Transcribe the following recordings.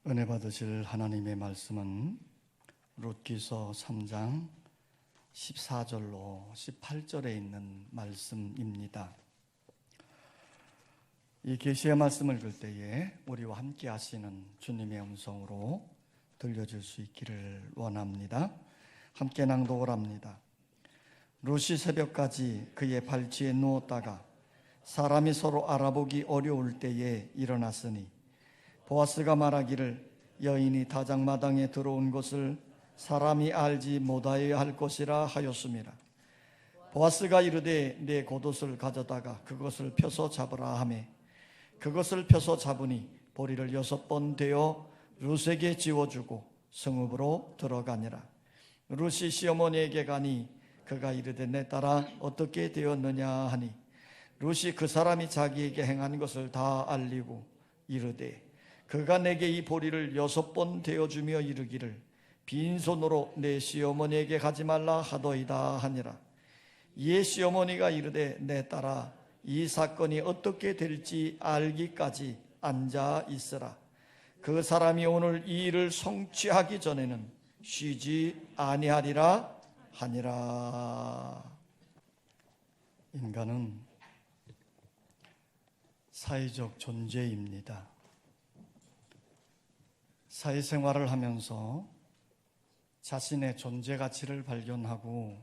은혜 받으실 하나님의 말씀은 룻기서 3장 14절로 18절에 있는 말씀입니다. 이 계시의 말씀을 읽을 때에 우리와 함께 하시는 주님의 음성으로 들려줄 수 있기를 원합니다. 함께 낭독을 합니다. 룻이 새벽까지 그의 발치에 누웠다가 사람이 서로 알아보기 어려울 때에 일어났으니 보아스가 말하기를 여인이 다장마당에 들어온 것을 사람이 알지 못하여야 할 것이라 하였음이라. 보아스가 이르되 내 겉옷을 가져다가 그것을 펴서 잡으라 하매 그것을 펴서 잡으니 보리를 6번 되어 룻에게 지워주고 성읍으로 들어가니라. 룻이 시어머니에게 가니 그가 이르되 내 딸아 어떻게 되었느냐 하니 룻이 그 사람이 자기에게 행한 것을 다 알리고 이르되 그가 내게 이 보리를 6번 되어주며 이르기를 빈손으로 내 시어머니에게 가지 말라 하더이다 하니라. 이에 시어머니가 이르되 내 딸아 이 사건이 어떻게 될지 알기까지 앉아 있으라. 그 사람이 오늘 이 일을 성취하기 전에는 쉬지 아니하리라 하니라. 인간은 사회적 존재입니다. 사회생활을 하면서 자신의 존재 가치를 발견하고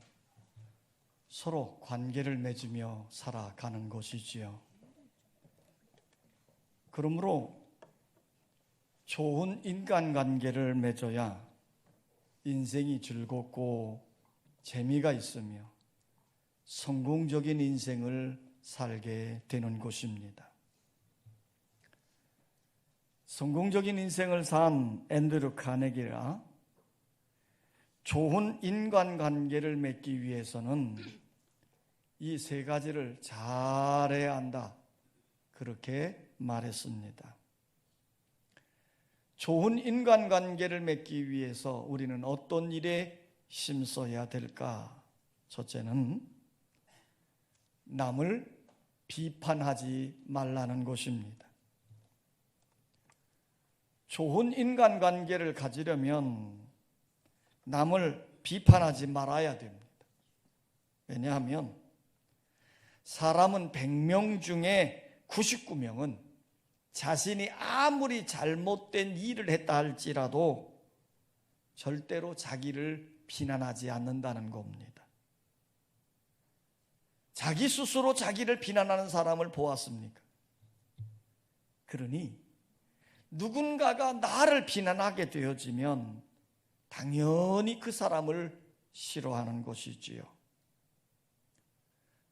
서로 관계를 맺으며 살아가는 것이지요. 그러므로 좋은 인간관계를 맺어야 인생이 즐겁고 재미가 있으며 성공적인 인생을 살게 되는 것입니다. 성공적인 인생을 산 앤드류 카네기가 좋은 인간관계를 맺기 위해서는 이 3가지를 잘해야 한다, 그렇게 말했습니다. 좋은 인간관계를 맺기 위해서 우리는 어떤 일에 힘써야 될까? 첫째는 남을 비판하지 말라는 것입니다. 좋은 인간관계를 가지려면 남을 비판하지 말아야 됩니다. 왜냐하면 사람은 100명 중에 99명은 자신이 아무리 잘못된 일을 했다 할지라도 절대로 자기를 비난하지 않는다는 겁니다. 자기 스스로 자기를 비난하는 사람을 보았습니까? 그러니 누군가가 나를 비난하게 되어지면 당연히 그 사람을 싫어하는 것이지요.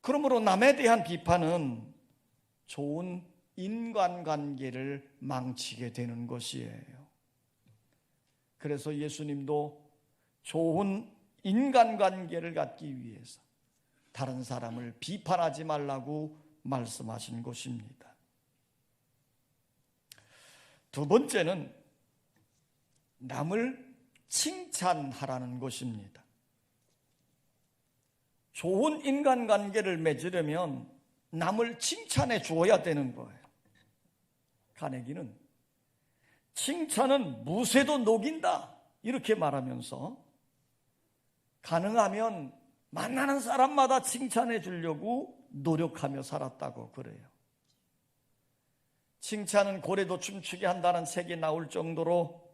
그러므로 남에 대한 비판은 좋은 인간관계를 망치게 되는 것이에요. 그래서 예수님도 좋은 인간관계를 갖기 위해서 다른 사람을 비판하지 말라고 말씀하신 것입니다. 두 번째는 남을 칭찬하라는 것입니다. 좋은 인간관계를 맺으려면 남을 칭찬해 주어야 되는 거예요. 카네기는 칭찬은 무쇠도 녹인다 이렇게 말하면서 가능하면 만나는 사람마다 칭찬해 주려고 노력하며 살았다고 그래요. 칭찬은 고래도 춤추게 한다는 책이 나올 정도로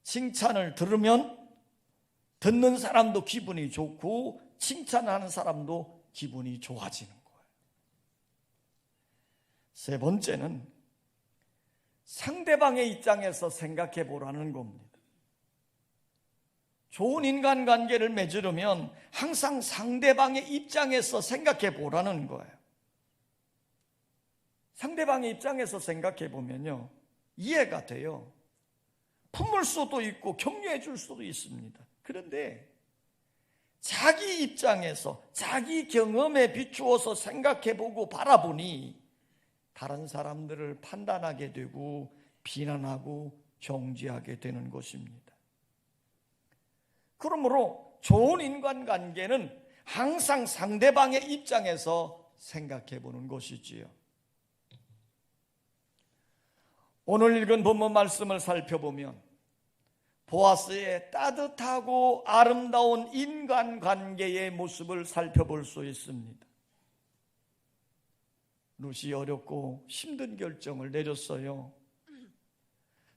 칭찬을 들으면 듣는 사람도 기분이 좋고 칭찬하는 사람도 기분이 좋아지는 거예요. 세 번째는 상대방의 입장에서 생각해 보라는 겁니다. 좋은 인간관계를 맺으려면 항상 상대방의 입장에서 생각해 보라는 거예요. 상대방의 입장에서 생각해 보면요, 이해가 돼요. 품을 수도 있고 격려해 줄 수도 있습니다. 그런데 자기 입장에서 자기 경험에 비추어서 생각해 보고 바라보니 다른 사람들을 판단하게 되고 비난하고 정죄하게 되는 것입니다. 그러므로 좋은 인간관계는 항상 상대방의 입장에서 생각해 보는 것이지요. 오늘 읽은 본문 말씀을 살펴보면 보아스의 따뜻하고 아름다운 인간관계의 모습을 살펴볼 수 있습니다. 룻이 어렵고 힘든 결정을 내렸어요.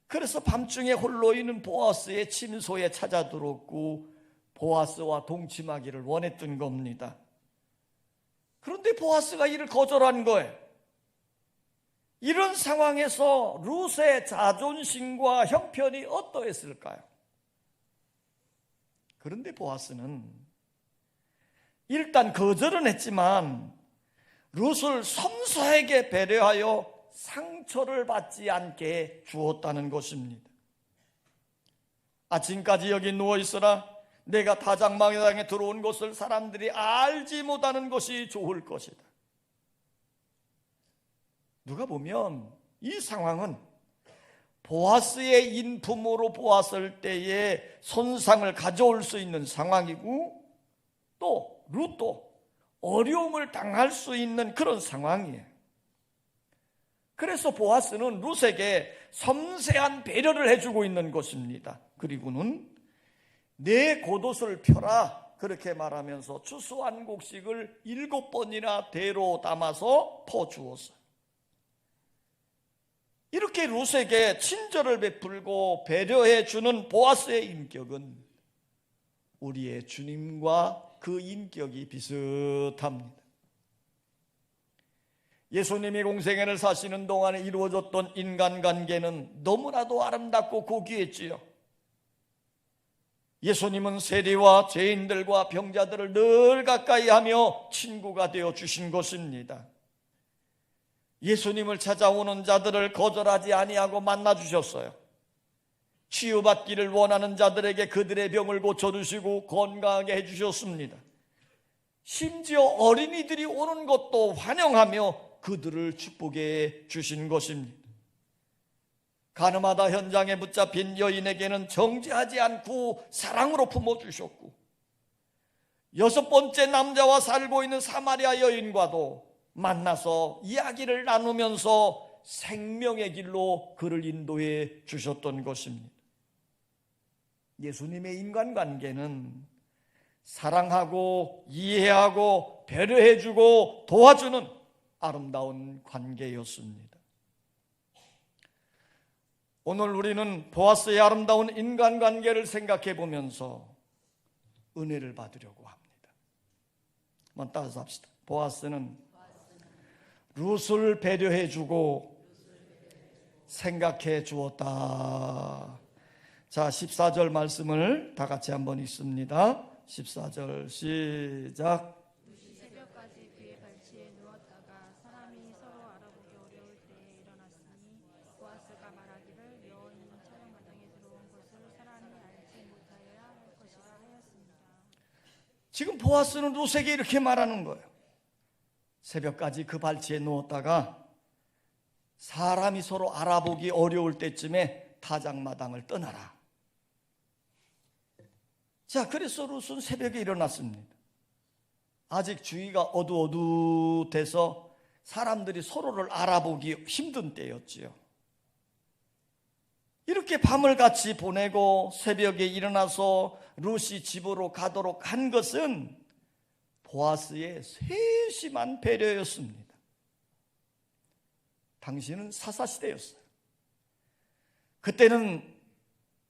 그래서 밤중에 홀로 있는 보아스의 침소에 찾아들었고 보아스와 동침하기를 원했던 겁니다. 그런데 보아스가 이를 거절한 거예요. 이런 상황에서 룻의 자존심과 형편이 어떠했을까요? 그런데 보아스는 일단 거절은 했지만 룻을 섬세하게 배려하여 상처를 받지 않게 주었다는 것입니다. 아침까지 여기 누워있어라. 내가 타작마당에 들어온 것을 사람들이 알지 못하는 것이 좋을 것이다. 누가 보면 이 상황은 보아스의 인품으로 보았을 때에 손상을 가져올 수 있는 상황이고 또 룻도 어려움을 당할 수 있는 그런 상황이에요. 그래서 보아스는 룻에게 섬세한 배려를 해주고 있는 것입니다. 그리고는 내 겉옷을 펴라 그렇게 말하면서 추수 한 곡씩을 7번이나 대로 담아서 퍼주었어요. 이렇게 룻에게 친절을 베풀고 배려해 주는 보아스의 인격은 우리의 주님과 그 인격이 비슷합니다. 예수님이 공생애를 사시는 동안에 이루어졌던 인간관계는 너무나도 아름답고 고귀했지요. 예수님은 세리와 죄인들과 병자들을 늘 가까이 하며 친구가 되어 주신 것입니다. 예수님을 찾아오는 자들을 거절하지 아니하고 만나주셨어요. 치유받기를 원하는 자들에게 그들의 병을 고쳐주시고 건강하게 해주셨습니다. 심지어 어린이들이 오는 것도 환영하며 그들을 축복해 주신 것입니다. 가늠하다 현장에 붙잡힌 여인에게는 정죄하지 않고 사랑으로 품어주셨고 6번째 남자와 살고 있는 사마리아 여인과도 만나서 이야기를 나누면서 생명의 길로 그를 인도해 주셨던 것입니다. 예수님의 인간관계는 사랑하고 이해하고 배려해주고 도와주는 아름다운 관계였습니다. 오늘 우리는 보아스의 아름다운 인간관계를 생각해 보면서 은혜를 받으려고 합니다. 한번 따라서 합시다. 보아스는 룻을 배려해 주고 생각해 주었다. 자, 14절 말씀을 다 같이 한번 읽습니다. 14절 시작. 룻이 새벽까지 그의 발치에 누웠다가 사람이 서로 알아보기 어려울 때에 일어났으니 보아스가 말하기를 여인은 타작마당에 들어온 것을 사람이 알지 못하여야 할 것이라 하였습니다. 지금 보아스는 룻에게 이렇게 말하는 거예요. 새벽까지 그 발치에 누웠다가 사람이 서로 알아보기 어려울 때쯤에 타작마당을 떠나라. 자, 그래서 룻은 새벽에 일어났습니다. 아직 주위가 어두어두해서 사람들이 서로를 알아보기 힘든 때였지요. 이렇게 밤을 같이 보내고 새벽에 일어나서 룻이 집으로 가도록 한 것은 보아스의 세심한 배려였습니다. 당시는 사사시대였어요. 그때는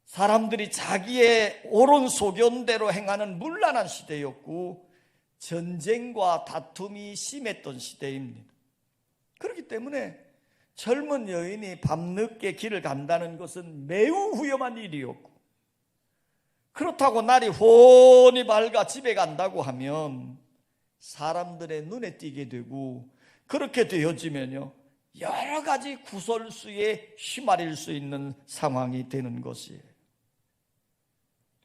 사람들이 자기의 옳은 소견대로 행하는 문란한 시대였고 전쟁과 다툼이 심했던 시대입니다. 그렇기 때문에 젊은 여인이 밤늦게 길을 간다는 것은 매우 위험한 일이었고 그렇다고 날이 훤히 밝아 집에 간다고 하면 사람들의 눈에 띄게 되고 그렇게 되어지면요 여러 가지 구설수에 휘말릴 수 있는 상황이 되는 것이에요.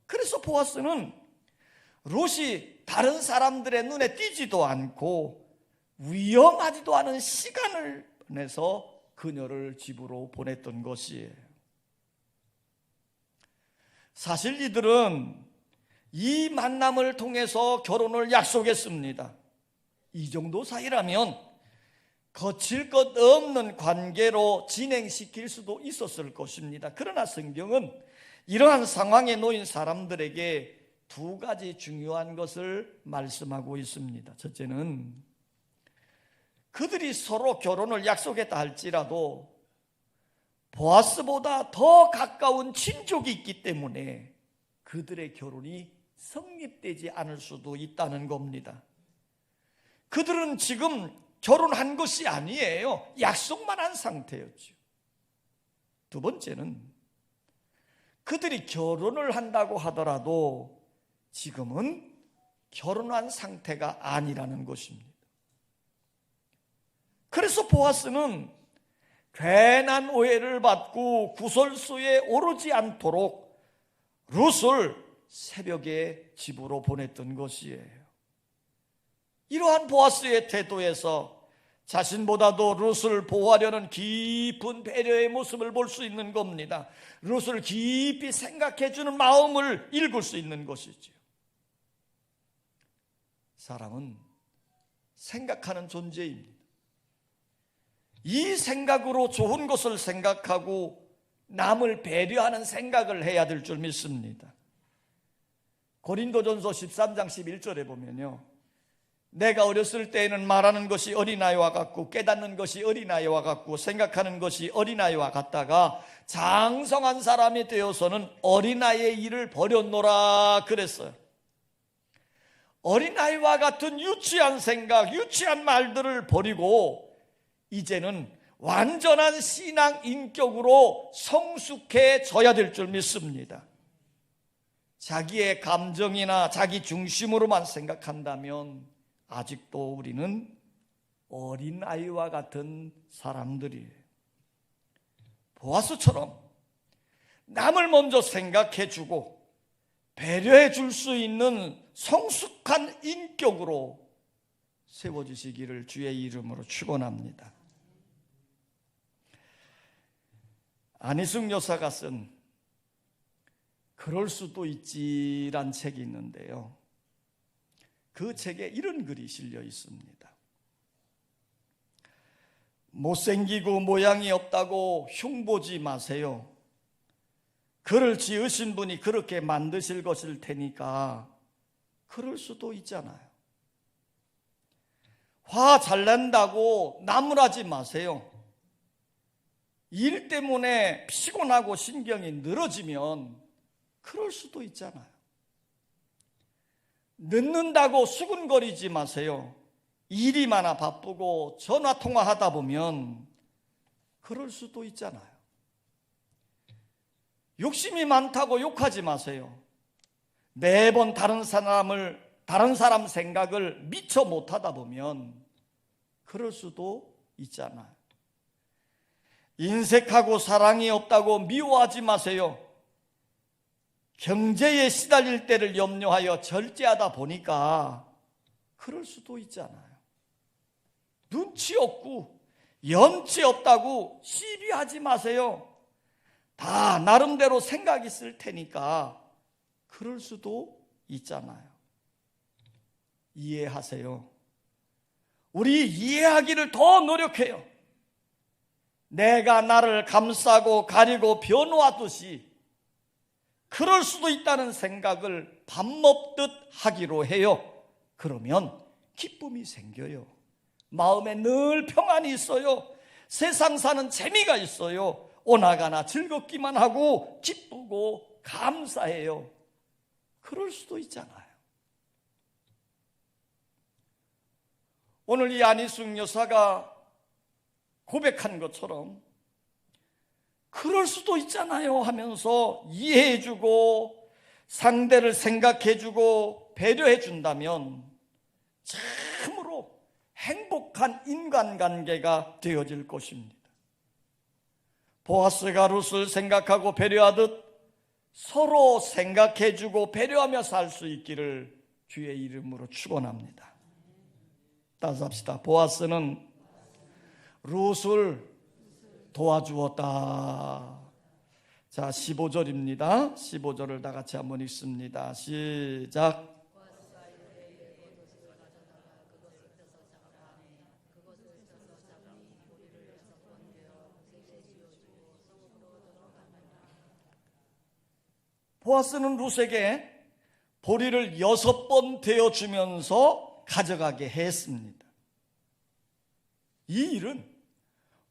그래서 보아스는 룻이 다른 사람들의 눈에 띄지도 않고 위험하지도 않은 시간을 내서 그녀를 집으로 보냈던 것이에요. 사실 이들은 이 만남을 통해서 결혼을 약속했습니다. 이 정도 사이라면 거칠 것 없는 관계로 진행시킬 수도 있었을 것입니다. 그러나 성경은 이러한 상황에 놓인 사람들에게 두 가지 중요한 것을 말씀하고 있습니다. 첫째는 그들이 서로 결혼을 약속했다 할지라도 보아스보다 더 가까운 친족이 있기 때문에 그들의 결혼이 성립되지 않을 수도 있다는 겁니다. 그들은 지금 결혼한 것이 아니에요. 약속만 한 상태였죠. 두 번째는 그들이 결혼을 한다고 하더라도 지금은 결혼한 상태가 아니라는 것입니다. 그래서 보아스는 괜한 오해를 받고 구설수에 오르지 않도록 룻을 새벽에 집으로 보냈던 것이에요. 이러한 보아스의 태도에서 자신보다도 룻을 보호하려는 깊은 배려의 모습을 볼 수 있는 겁니다. 룻을 깊이 생각해주는 마음을 읽을 수 있는 것이죠. 사람은 생각하는 존재입니다. 이 생각으로 좋은 것을 생각하고 남을 배려하는 생각을 해야 될 줄 믿습니다. 고린도전서 13장 11절에 보면요, 내가 어렸을 때에는 말하는 것이 어린아이와 같고 깨닫는 것이 어린아이와 같고 생각하는 것이 어린아이와 같다가 장성한 사람이 되어서는 어린아이의 일을 버렸노라 그랬어요. 어린아이와 같은 유치한 생각, 유치한 말들을 버리고 이제는 완전한 신앙 인격으로 성숙해져야 될 줄 믿습니다. 자기의 감정이나 자기 중심으로만 생각한다면 아직도 우리는 어린아이와 같은 사람들이에요. 보아스처럼 남을 먼저 생각해주고 배려해줄 수 있는 성숙한 인격으로 세워지시기를 주의 이름으로 축원합니다. 안희숙 여사가 쓴 그럴 수도 있지란 책이 있는데요, 그 책에 이런 글이 실려 있습니다. 못생기고 모양이 없다고 흉보지 마세요. 글을 지으신 분이 그렇게 만드실 것일 테니까 그럴 수도 있잖아요. 화 잘 낸다고 나무라지 마세요. 일 때문에 피곤하고 신경이 늘어지면 그럴 수도 있잖아요. 늦는다고 수군거리지 마세요. 일이 많아 바쁘고 전화통화하다 보면 그럴 수도 있잖아요. 욕심이 많다고 욕하지 마세요. 매번 다른 사람 생각을 미처 못하다 보면 그럴 수도 있잖아요. 인색하고 사랑이 없다고 미워하지 마세요. 경제에 시달릴 때를 염려하여 절제하다 보니까 그럴 수도 있잖아요. 눈치 없고 염치 없다고 시비하지 마세요. 다 나름대로 생각이 있을 테니까 그럴 수도 있잖아요. 이해하세요. 우리 이해하기를 더 노력해요. 내가 나를 감싸고 가리고 변호하듯이 그럴 수도 있다는 생각을 밥 먹듯 하기로 해요. 그러면 기쁨이 생겨요. 마음에 늘 평안이 있어요. 세상 사는 재미가 있어요. 오나가나 즐겁기만 하고 기쁘고 감사해요. 그럴 수도 있잖아요. 오늘 이 안희숙 여사가 고백한 것처럼 그럴 수도 있잖아요 하면서 이해해주고 상대를 생각해주고 배려해준다면 참으로 행복한 인간관계가 되어질 것입니다. 보아스가 룻을 생각하고 배려하듯 서로 생각해주고 배려하며 살 수 있기를 주의 이름으로 축원합니다. 따라서 합시다. 보아스는 룻을 도와주었다. 자, 15절입니다. 15절을 다 같이 한번 읽습니다. 시작. 보아스는 룻에게 보리를 6번 되어주면서 가져가게 했습니다. 이 일은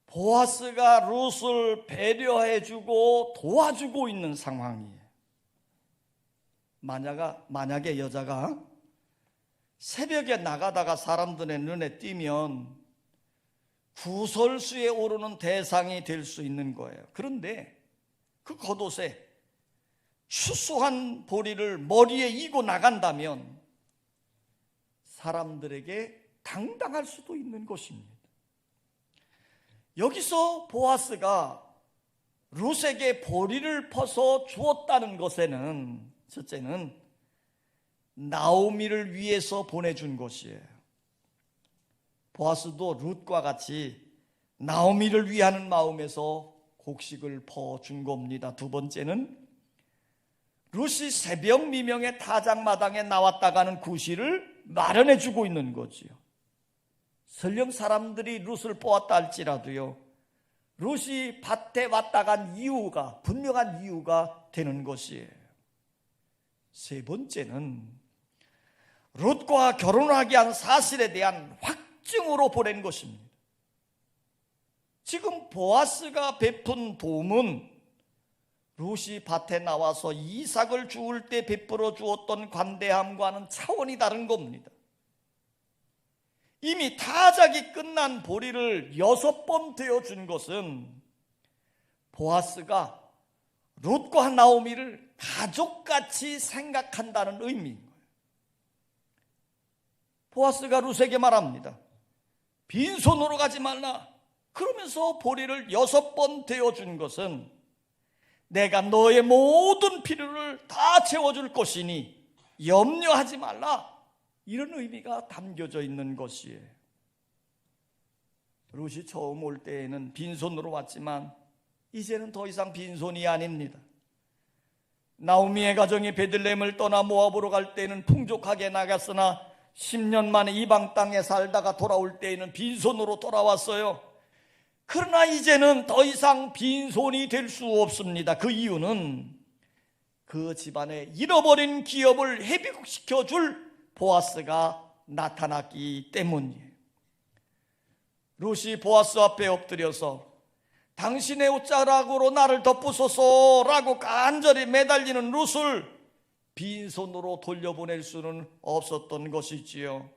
보아스가 룻을 배려해주고 도와주고 있는 상황이에요. 만약에 여자가 새벽에 나가다가 사람들의 눈에 띄면 구설수에 오르는 대상이 될 수 있는 거예요. 그런데 그 겉옷에 추수한 보리를 머리에 이고 나간다면 사람들에게 당당할 수도 있는 것입니다. 여기서 보아스가 룻에게 보리를 퍼서 주었다는 것에는 첫째는 나오미를 위해서 보내준 것이에요. 보아스도 룻과 같이 나오미를 위하는 마음에서 곡식을 퍼준 겁니다. 두 번째는 룻이 새벽 미명에 타작마당에 나왔다가는 구실을 마련해 주고 있는 거지요. 설령 사람들이 룻을 보았다 할지라도요, 룻이 밭에 왔다 간 이유가 분명한 이유가 되는 것이에요. 세 번째는 룻과 결혼하게 한 사실에 대한 확증으로 보낸 것입니다. 지금 보아스가 베푼 도움은 룻이 밭에 나와서 이삭을 주울 때 베풀어 주었던 관대함과는 차원이 다른 겁니다. 이미 타작이 끝난 보리를 6번 되어준 것은 보아스가 룻과 나오미를 가족같이 생각한다는 의미인 거예요. 보아스가 룻에게 말합니다. 빈손으로 가지 말라. 그러면서 보리를 6번 되어준 것은 내가 너의 모든 필요를 다 채워줄 것이니 염려하지 말라. 이런 의미가 담겨져 있는 것이에요. 룻이 처음 올 때에는 빈손으로 왔지만 이제는 더 이상 빈손이 아닙니다. 나오미의 가정이 베들레헴을 떠나 모압으로 갈 때에는 풍족하게 나갔으나 10년 만에 이방 땅에 살다가 돌아올 때에는 빈손으로 돌아왔어요. 그러나 이제는 더 이상 빈손이 될 수 없습니다. 그 이유는 그 집안의 잃어버린 기업을 회복시켜줄 보아스가 나타났기 때문이에요. 룻이 보아스 앞에 엎드려서 당신의 옷자락으로 나를 덮으소서라고 간절히 매달리는 룻을 빈손으로 돌려보낼 수는 없었던 것이지요.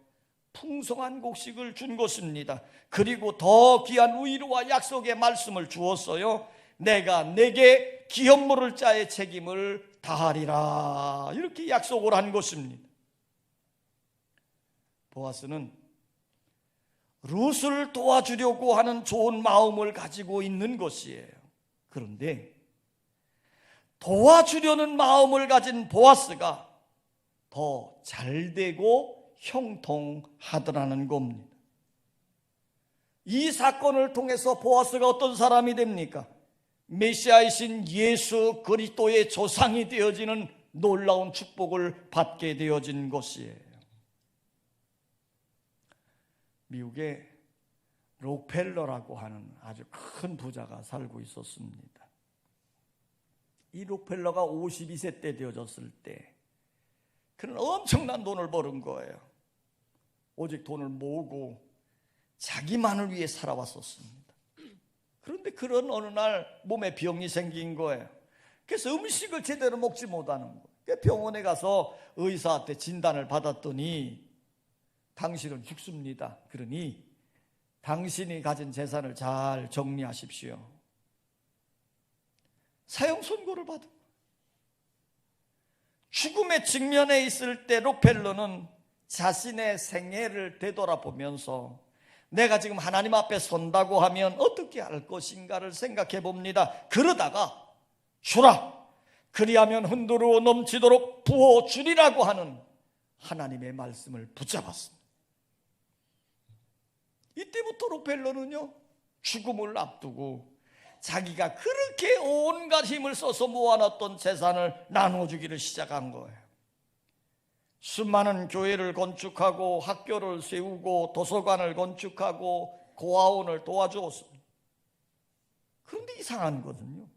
풍성한 곡식을 준 것입니다. 그리고 더 귀한 위로와 약속의 말씀을 주었어요. 내가 내게 기업 물을 자의 책임을 다하리라. 이렇게 약속을 한 것입니다. 보아스는 룻을 도와주려고 하는 좋은 마음을 가지고 있는 것이에요. 그런데 도와주려는 마음을 가진 보아스가 더 잘되고 형통하더라는 겁니다. 이 사건을 통해서 보아스가 어떤 사람이 됩니까? 메시아이신 예수 그리스도의 조상이 되어지는 놀라운 축복을 받게 되어진 것이에요. 미국에 록펠러라고 하는 아주 큰 부자가 살고 있었습니다. 이 록펠러가 52세 때 되어졌을 때 그는 엄청난 돈을 버는 거예요. 오직 돈을 모으고 자기만을 위해 살아왔었습니다. 그런데 그런 어느 날 몸에 병이 생긴 거예요. 그래서 음식을 제대로 먹지 못하는 거예요. 병원에 가서 의사한테 진단을 받았더니 당신은 죽습니다. 그러니 당신이 가진 재산을 잘 정리하십시오. 사형 선고를 받은 거예요. 죽음의 직면에 있을 때 록펠러는 자신의 생애를 되돌아보면서 내가 지금 하나님 앞에 선다고 하면 어떻게 할 것인가를 생각해 봅니다. 그러다가 주라, 그리하면 흔들어 넘치도록 부어주리라고 하는 하나님의 말씀을 붙잡았습니다. 이때부터 록펠러는요, 죽음을 앞두고 자기가 그렇게 온갖 힘을 써서 모아놨던 재산을 나눠주기를 시작한 거예요. 수많은 교회를 건축하고 학교를 세우고 도서관을 건축하고 고아원을 도와주었습니다. 그런데 이상한 거는요,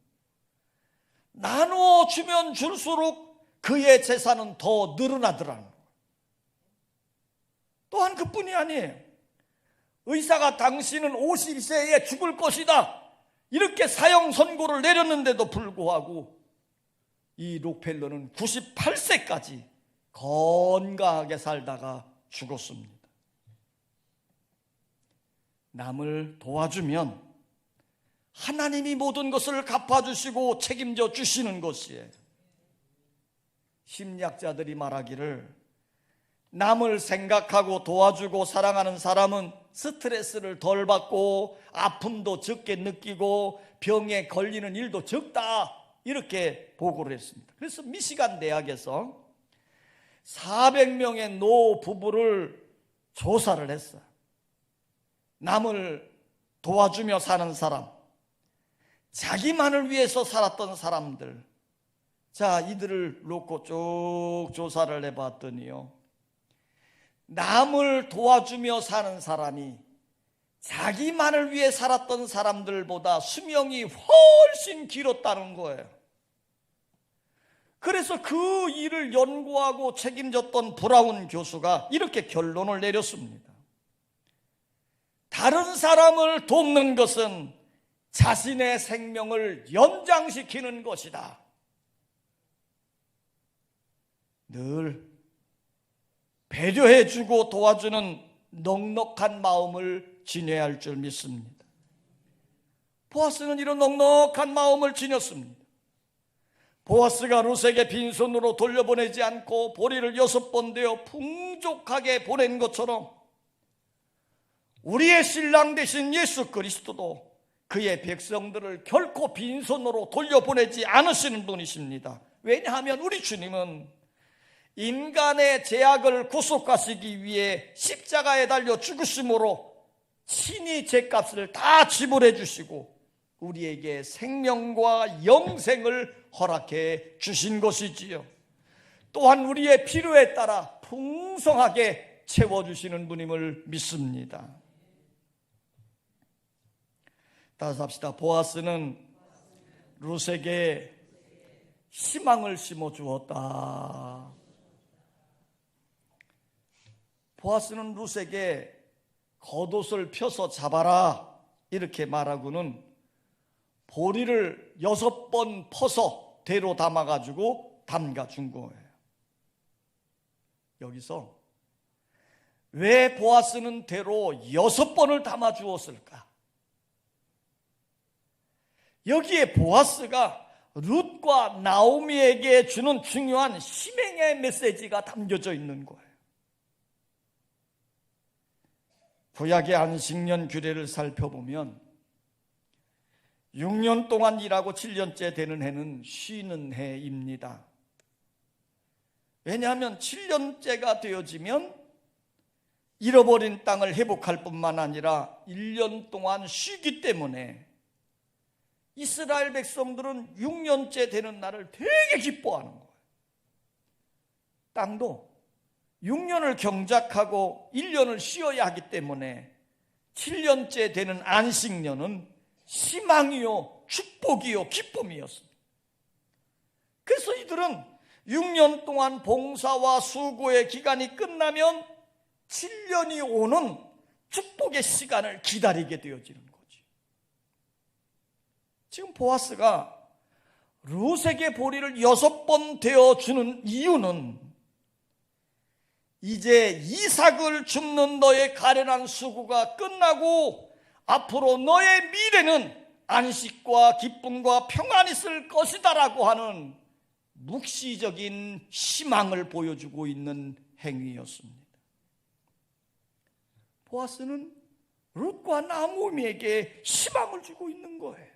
나눠주면 줄수록 그의 재산은 더 늘어나더라는 거예요. 또한 그뿐이 아니에요. 의사가 당신은 50세에 죽을 것이다, 이렇게 사형 선고를 내렸는데도 불구하고 이 록펠러는 98세까지 건강하게 살다가 죽었습니다. 남을 도와주면 하나님이 모든 것을 갚아주시고 책임져 주시는 것이에요. 심리학자들이 말하기를 남을 생각하고 도와주고 사랑하는 사람은 스트레스를 덜 받고 아픔도 적게 느끼고 병에 걸리는 일도 적다, 이렇게 보고를 했습니다. 그래서 미시간 대학에서 400명의 노 부부를 조사를 했어요. 남을 도와주며 사는 사람, 자기만을 위해서 살았던 사람들, 자, 이들을 놓고 쭉 조사를 해봤더니요, 남을 도와주며 사는 사람이 자기만을 위해 살았던 사람들보다 수명이 훨씬 길었다는 거예요. 그래서 그 일을 연구하고 책임졌던 브라운 교수가 이렇게 결론을 내렸습니다. 다른 사람을 돕는 것은 자신의 생명을 연장시키는 것이다. 늘 배려해주고 도와주는 넉넉한 마음을 지녀야 할 줄 믿습니다. 보아스는 이런 넉넉한 마음을 지녔습니다. 보아스가 룻에게 빈손으로 돌려보내지 않고 보리를 6번 되어 풍족하게 보낸 것처럼 우리의 신랑 되신 예수 그리스도도 그의 백성들을 결코 빈손으로 돌려보내지 않으시는 분이십니다. 왜냐하면 우리 주님은 인간의 죄악을 구속하시기 위해 십자가에 달려 죽으심으로 친히 죄값을 다 지불해 주시고 우리에게 생명과 영생을 허락해 주신 것이지요. 또한 우리의 필요에 따라 풍성하게 채워주시는 분임을 믿습니다. 따라서 합시다. 보아스는 룻에게 희망을 심어주었다. 보아스는 룻에게 겉옷을 펴서 잡아라, 이렇게 말하고는 보리를 6번 퍼서 대로 담아가지고 담가준 거예요. 여기서 왜 보아스는 대로 6번을 담아주었을까? 여기에 보아스가 룻과 나오미에게 주는 중요한 희망의 메시지가 담겨져 있는 거예요. 구약의 안식년 규례를 살펴보면 6년 동안 일하고 7년째 되는 해는 쉬는 해입니다. 왜냐하면 7년째가 되어지면 잃어버린 땅을 회복할 뿐만 아니라 1년 동안 쉬기 때문에 이스라엘 백성들은 6년째 되는 날을 되게 기뻐하는 거예요. 땅도 6년을 경작하고 1년을 쉬어야 하기 때문에 7년째 되는 안식년은 희망이요, 축복이요, 기쁨이었습니다. 그래서 이들은 6년 동안 봉사와 수고의 기간이 끝나면 7년이 오는 축복의 시간을 기다리게 되어지는 거지. 지금 보아스가 룻에게 보리를 6번 되어주는 이유는 이제 이삭을 줍는 너의 가련한 수고가 끝나고 앞으로 너의 미래는 안식과 기쁨과 평안이 있을 것이다라고 하는 묵시적인 희망을 보여주고 있는 행위였습니다. 보아스는 룻과 나오미에게 희망을 주고 있는 거예요.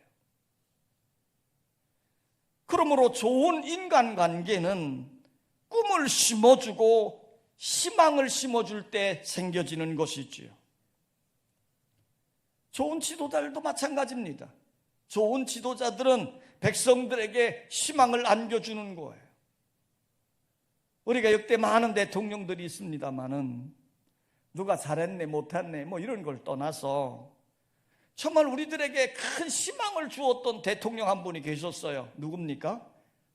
그러므로 좋은 인간관계는 꿈을 심어주고 희망을 심어줄 때 생겨지는 것이지요. 좋은 지도자들도 마찬가지입니다. 좋은 지도자들은 백성들에게 희망을 안겨주는 거예요. 우리가 역대 많은 대통령들이 있습니다마는 누가 잘했네 못했네 뭐 이런 걸 떠나서 정말 우리들에게 큰 희망을 주었던 대통령 한 분이 계셨어요. 누굽니까?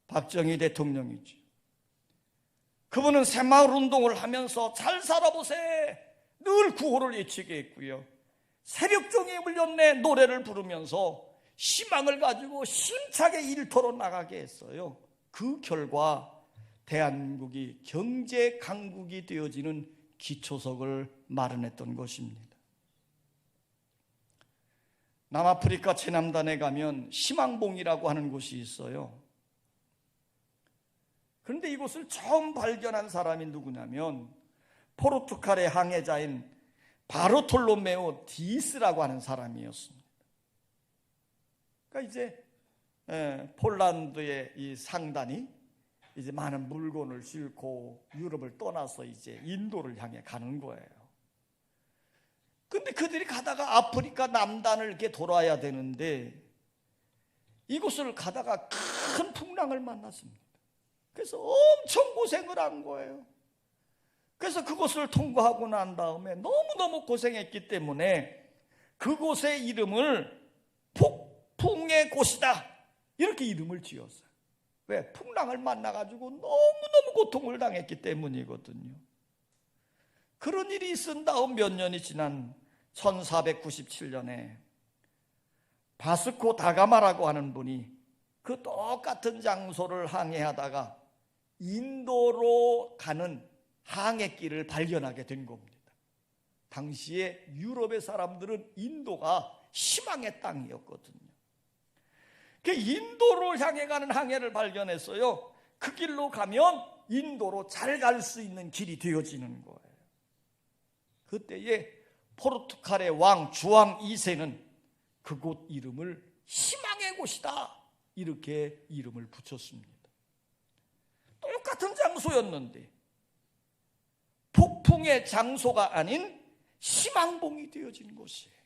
박정희 대통령이죠. 그분은 새마을 운동을 하면서 잘 살아보세 늘 구호를 외치게 했고요. 새벽종이 울렸네 노래를 부르면서 희망을 가지고 힘차게 일터로 나가게 했어요. 그 결과 대한민국이 경제 강국이 되어지는 기초석을 마련했던 것입니다. 남아프리카 최남단에 가면 희망봉이라고 하는 곳이 있어요. 그런데 이곳을 처음 발견한 사람이 누구냐면 포르투갈의 항해자인 바르톨로메오 디스라고 하는 사람이었습니다. 그러니까 이제 폴란드의 이 상단이 이제 많은 물건을 싣고 유럽을 떠나서 이제 인도를 향해 가는 거예요. 근데 그들이 가다가 아프리카 남단을 이렇게 돌아야 되는데 이곳을 가다가 큰 풍랑을 만났습니다. 그래서 엄청 고생을 한 거예요. 그래서 그곳을 통과하고 난 다음에 너무너무 고생했기 때문에 그곳의 이름을 폭풍의 곳이다 이렇게 이름을 지었어요. 왜? 풍랑을 만나가지고 너무너무 고통을 당했기 때문이거든요. 그런 일이 있은 다음 몇 년이 지난 1497년에 바스코 다가마라고 하는 분이 그 똑같은 장소를 항해하다가 인도로 가는 항해길을 발견하게 된 겁니다. 당시에 유럽의 사람들은 인도가 희망의 땅이었거든요. 그 인도로 향해 가는 항해를 발견했어요. 그 길로 가면 인도로 잘 갈 수 있는 길이 되어지는 거예요. 그때에 포르투갈의 왕 주왕 2세는 그곳 이름을 희망의 곳이다 이렇게 이름을 붙였습니다. 똑같은 장소였는데 폭풍의 장소가 아닌 희망봉이 되어진 곳이에요.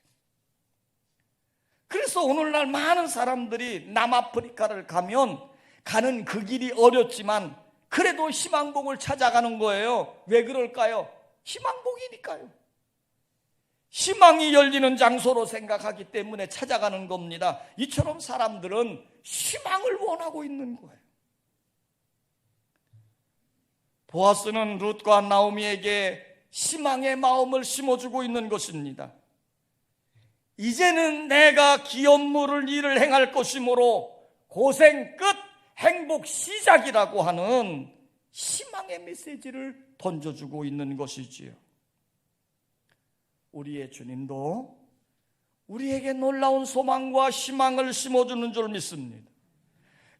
그래서 오늘날 많은 사람들이 남아프리카를 가는 그 길이 어렵지만 그래도 희망봉을 찾아가는 거예요. 왜 그럴까요? 희망봉이니까요. 희망이 열리는 장소로 생각하기 때문에 찾아가는 겁니다. 이처럼 사람들은 희망을 원하고 있는 거예요. 보아스는 룻과 나오미에게 희망의 마음을 심어주고 있는 것입니다. 이제는 내가 기업물을 일을 행할 것이므로 고생 끝 행복 시작이라고 하는 희망의 메시지를 던져주고 있는 것이지요. 우리의 주님도 우리에게 놀라운 소망과 희망을 심어주는 줄 믿습니다.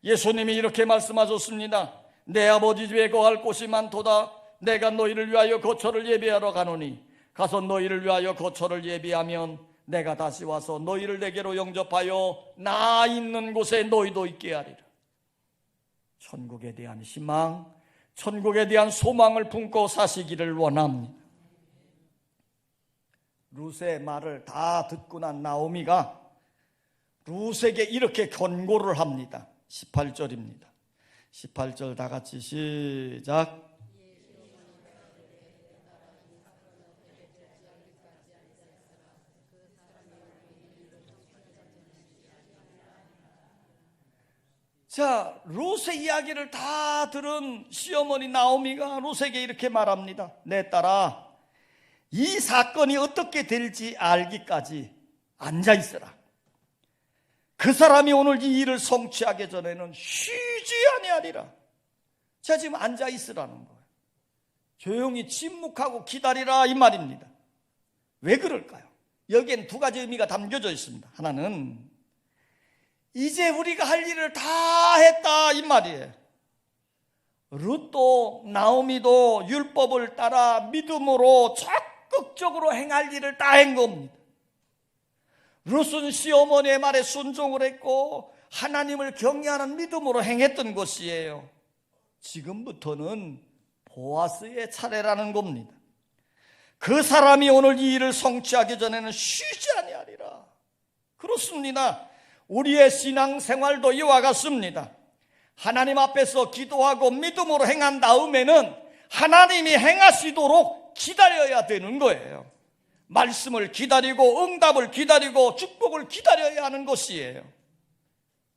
예수님이 이렇게 말씀하셨습니다. 내 아버지 집에 거할 곳이 많도다. 내가 너희를 위하여 거처를 예비하러 가노니 가서 너희를 위하여 거처를 예비하면 내가 다시 와서 너희를 내게로 영접하여 나 있는 곳에 너희도 있게 하리라. 천국에 대한 희망, 천국에 대한 소망을 품고 사시기를 원합니다. 룻의 말을 다 듣고 난 나오미가 룻에게 이렇게 권고를 합니다. 18절입니다. 18절 다 같이 시작. 자, 룻의 이야기를 다 들은 시어머니 나오미가 룻에게 이렇게 말합니다. 내 딸아, 이 사건이 어떻게 될지 알기까지 앉아있어라. 그 사람이 오늘 이 일을 성취하기 전에는 쉬지 아니하리라. 자, 지금 앉아있으라는 거예요. 조용히 침묵하고 기다리라 이 말입니다. 왜 그럴까요? 여기엔 두 가지 의미가 담겨져 있습니다. 하나는 이제 우리가 할 일을 다 했다 이 말이에요. 룻도 나오미도 율법을 따라 믿음으로 적극적으로 행할 일을 다 한 겁니다. 룻은 시어머니의 말에 순종을 했고 하나님을 경외하는 믿음으로 행했던 것이에요. 지금부터는 보아스의 차례라는 겁니다. 그 사람이 오늘 이 일을 성취하기 전에는 쉬지 아니하리라. 그렇습니다. 우리의 신앙생활도 이와 같습니다. 하나님 앞에서 기도하고 믿음으로 행한 다음에는 하나님이 행하시도록 기다려야 되는 거예요. 말씀을 기다리고 응답을 기다리고 축복을 기다려야 하는 것이에요.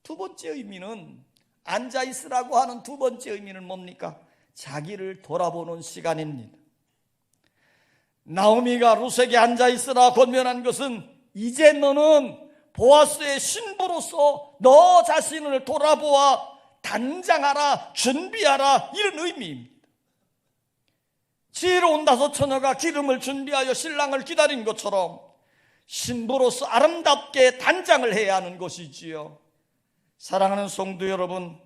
두 번째 의미는, 앉아있으라고 하는 두 번째 의미는 뭡니까? 자기를 돌아보는 시간입니다. 나오미가 룻에게 앉아있으라 권면한 것은 이제 너는 보아스의 신부로서 너 자신을 돌아보아 단장하라, 준비하라, 이런 의미입니다. 지혜로운 다섯 처녀가 기름을 준비하여 신랑을 기다린 것처럼 신부로서 아름답게 단장을 해야 하는 것이지요. 사랑하는 성도 여러분,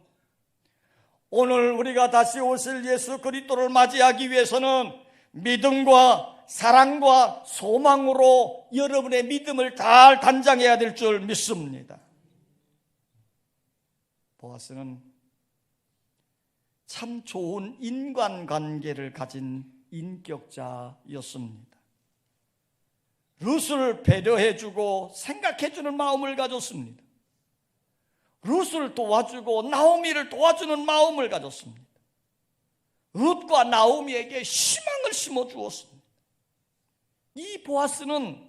오늘 우리가 다시 오실 예수 그리스도를 맞이하기 위해서는 믿음과 사랑과 소망으로 여러분의 믿음을 잘 단장해야 될 줄 믿습니다. 보아스는 참 좋은 인간관계를 가진 인격자였습니다. 룻을 배려해주고 생각해주는 마음을 가졌습니다. 룻을 도와주고 나오미를 도와주는 마음을 가졌습니다. 룻과 나오미에게 희망을 심어주었습니다. 이 보아스는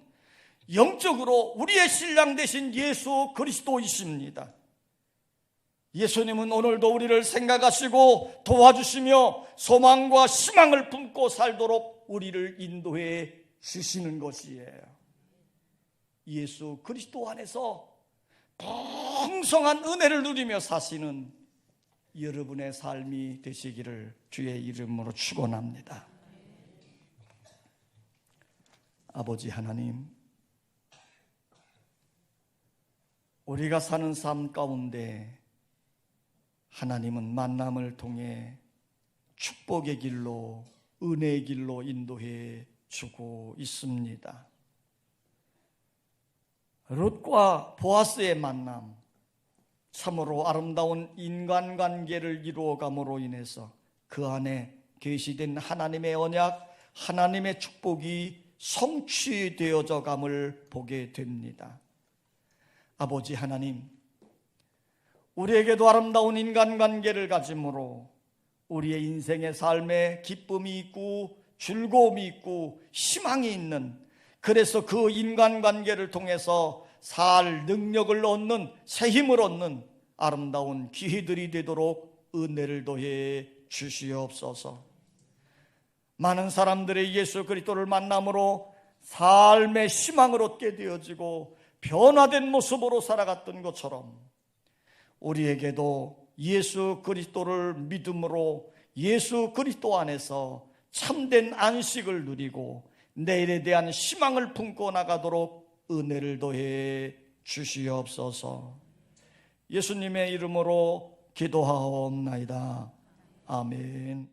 영적으로 우리의 신랑 되신 예수 그리스도이십니다. 예수님은 오늘도 우리를 생각하시고 도와주시며 소망과 희망을 품고 살도록 우리를 인도해 주시는 것이에요. 예수 그리스도 안에서 풍성한 은혜를 누리며 사시는 여러분의 삶이 되시기를 주의 이름으로 축원합니다. 아버지 하나님, 우리가 사는 삶 가운데 하나님은 만남을 통해 축복의 길로, 은혜의 길로 인도해 주고 있습니다. 룻과 보아스의 만남, 참으로 아름다운 인간관계를 이루어감으로 인해서 그 안에 계시된 하나님의 언약, 하나님의 축복이 성취되어져 감을 보게 됩니다. 아버지 하나님, 우리에게도 아름다운 인간관계를 가짐으로 우리의 인생의 삶에 기쁨이 있고 즐거움이 있고 희망이 있는, 그래서 그 인간관계를 통해서 살 능력을 얻는, 새 힘을 얻는 아름다운 기회들이 되도록 은혜를 더해 주시옵소서. 많은 사람들의 예수 그리스도를 만남으로 삶의 희망을 얻게 되어지고 변화된 모습으로 살아갔던 것처럼 우리에게도 예수 그리스도를 믿음으로 예수 그리스도 안에서 참된 안식을 누리고 내일에 대한 희망을 품고 나가도록 은혜를 더해 주시옵소서. 예수님의 이름으로 기도하옵나이다. 아멘.